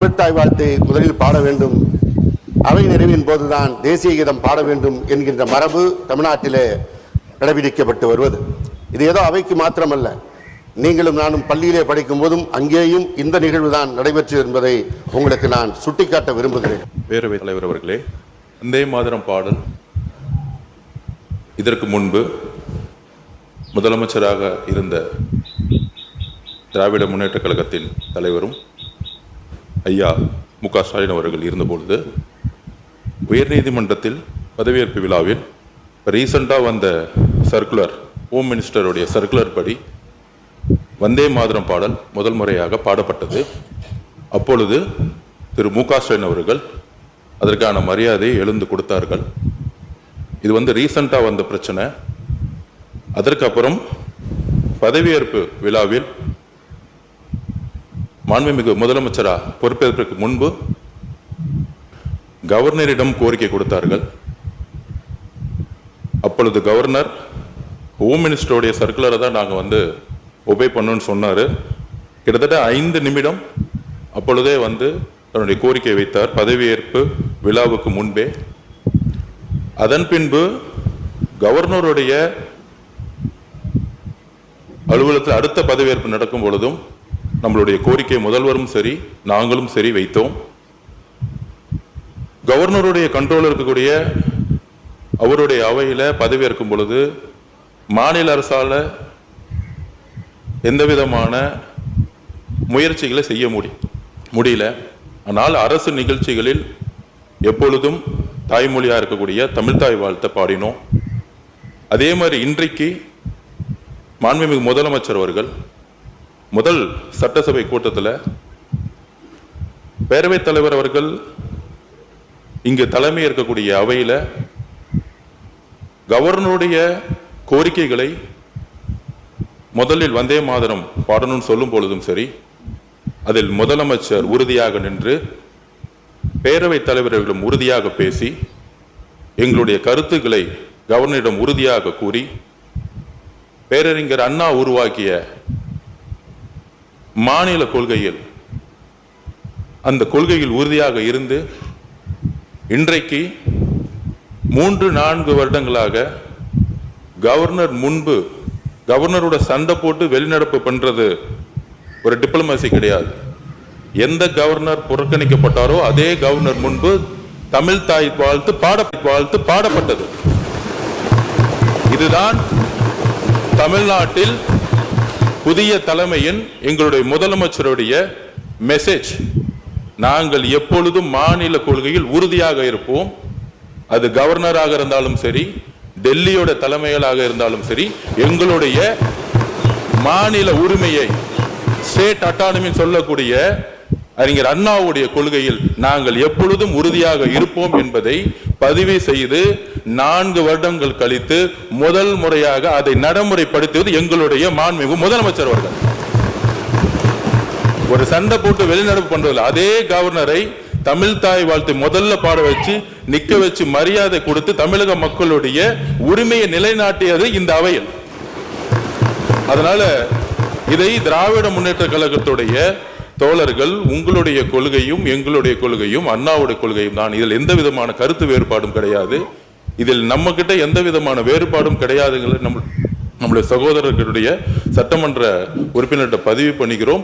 தமிழ்த்தாய் வாழ்த்தை முதலில் பாட வேண்டும், அவை நிறைவின் போதுதான் தேசிய கீதம் பாட வேண்டும் என்கின்ற மரபு தமிழ்நாட்டிலே கடைபிடிக்கப்பட்டு வருவது. இது ஏதோ அவைக்கு மாத்திரமல்ல, நீங்களும் நானும் பள்ளியிலே படிக்கும் போதும் அங்கேயும் இந்த நிகழ்வு தான் நடைபெற்று என்பதை உங்களுக்கு நான் சுட்டிக்காட்ட விரும்புகிறேன். பேரவைத் தலைவர் அவர்களே, வந்தே மாதரம் பாடல் இதற்கு முன்பு முதலமைச்சராக இருந்த திராவிட முன்னேற்றக் கழகத்தின் தலைவரும் ஐயா மு.க. ஸ்டாலின் அவர்கள் இருந்தபொழுது உயர்நீதிமன்றத்தில் பதவியேற்பு விழாவில் ரீசெண்டாக வந்த சர்க்குலர், ஹோம் மினிஸ்டருடைய சர்க்குலர் படி வந்தே மாதரம் பாடல் முதல் முறையாக பாடப்பட்டது. அப்பொழுது திரு மு.க. ஸ்டாலின் அவர்கள் அதற்கான மரியாதையை எழுந்து கொடுத்தார்கள். இது ரீசெண்டாக வந்த பிரச்சனை. அதற்கப்புறம் பதவியேற்பு விழாவில் மாண்புமிகு முதலமைச்சரா பொறுப்பேற்பதற்கு முன்பு கவர்னரிடம் கோரிக்கை கொடுத்தார்கள். அப்பொழுது கவர்னர் ஹோம் மினிஸ்டருடைய சர்க்குலரை தான் நாங்கள் ஒபே பண்ணணும்னு சொன்னார். கிட்டத்தட்ட 5 நிமிடம் அப்பொழுதே தன்னுடைய கோரிக்கை வைத்தார் பதவியேற்பு விழாவுக்கு முன்பே. அதன் பின்பு கவர்னருடைய அலுவலகத்தில் அடுத்த பதவியேற்பு நடக்கும் பொழுதும் நம்மளுடைய கோரிக்கை முதல்வரும் சரி நாங்களும் சரி வைத்தோம். கவர்னருடைய கண்ட்ரோல் இருக்கக்கூடிய அவருடைய அவையில் பதவியேற்கும் பொழுது மாநில அரசால எந்த விதமான முயற்சிகளை செய்ய முடியல. ஆனால் அரசு நிகழ்ச்சிகளில் எப்பொழுதும் தாய்மொழியாக இருக்கக்கூடிய தமிழ்த்தாய் வாழ்த்தை பாடினோம். அதே மாதிரி இன்றைக்கு மாண்புமிகு முதலமைச்சர் அவர்கள் முதல் சட்டசபை கூட்டத்தில் பேரவைத் தலைவர் அவர்கள் இங்கு தலைமை இருக்கக்கூடிய அவையில் கவர்னருடைய கோரிக்கைகளை முதலில் வந்தே மாதரம் பாடணும்னு சொல்லும் பொழுதும் சரி, அதில் முதலமைச்சர் உறுதியாக நின்று பேரவைத் தலைவர்களிடம் உறுதியாக பேசி எங்களுடைய கருத்துக்களை கவர்னரிடம் உறுதியாக கூறி பேரறிஞர் அண்ணா உருவாக்கிய மாநில கொள்கையில் அந்த கொள்கையில் உறுதியாக இருந்து இன்றைக்கு 3-4 வருடங்களாக கவர்னர் முன்பு கவர்னரோட சண்டை போட்டு வெளிநடப்பு பண்றது ஒரு டிப்ளமசி கிடையாது. எந்த கவர்னர் புறக்கணிக்கப்பட்டாரோ அதே கவர்னர் முன்பு தமிழ் தாய் வாழ்த்து பாடப்பட்டது. இதுதான் தமிழ்நாட்டில் புதிய தலைமையின் எங்களுடைய முதலமைச்சருடைய மெசேஜ். நாங்கள் எப்பொழுதும் மாநில கொள்கையில் உறுதியாக இருப்போம். அது கவர்னராக இருந்தாலும் சரி, டெல்லியோட தலைமையிலாக இருந்தாலும் சரி, எங்களுடைய மாநில உரிமையை ஸ்டேட் அட்டானமி சொல்லக்கூடிய அறிஞர் அண்ணாவுடைய கொள்கையில் நாங்கள் எப்பொழுதும் உறுதியாக இருப்போம் என்பதை பதிவு செய்து 4 வருடங்கள் கழித்து முதல் முறையாக அதை நடைமுறைப்படுத்துவது எங்களுடைய மாண்புமிகு முதலமைச்சர் அவர்கள். ஒரு சண்டை போட்டு வெளிநடப்பு பண்றதில்லை. அதே கவர்னரை தமிழ் தாய் வாழ்த்து முதல்ல பாட வச்சு நிக்க வச்சு மரியாதை கொடுத்து தமிழக மக்களுடைய உரிமையை நிலைநாட்டியது இந்த அவையில். அதனால இதை திராவிட முன்னேற்ற கழகத்துடைய தோழர்கள், உங்களுடைய கொள்கையும் எங்களுடைய கொள்கையும் அண்ணாவுடைய கொள்கையும் தான். இதில் எந்த விதமான கருத்து வேறுபாடும் கிடையாது. இதில் நம்ம கிட்ட எந்த விதமான வேறுபாடும் கிடையாதுங்களை நம்முடைய சகோதரர்களுடைய சட்டமன்ற உறுப்பினர்கிட்ட பதிவு பண்ணிக்கிறோம்.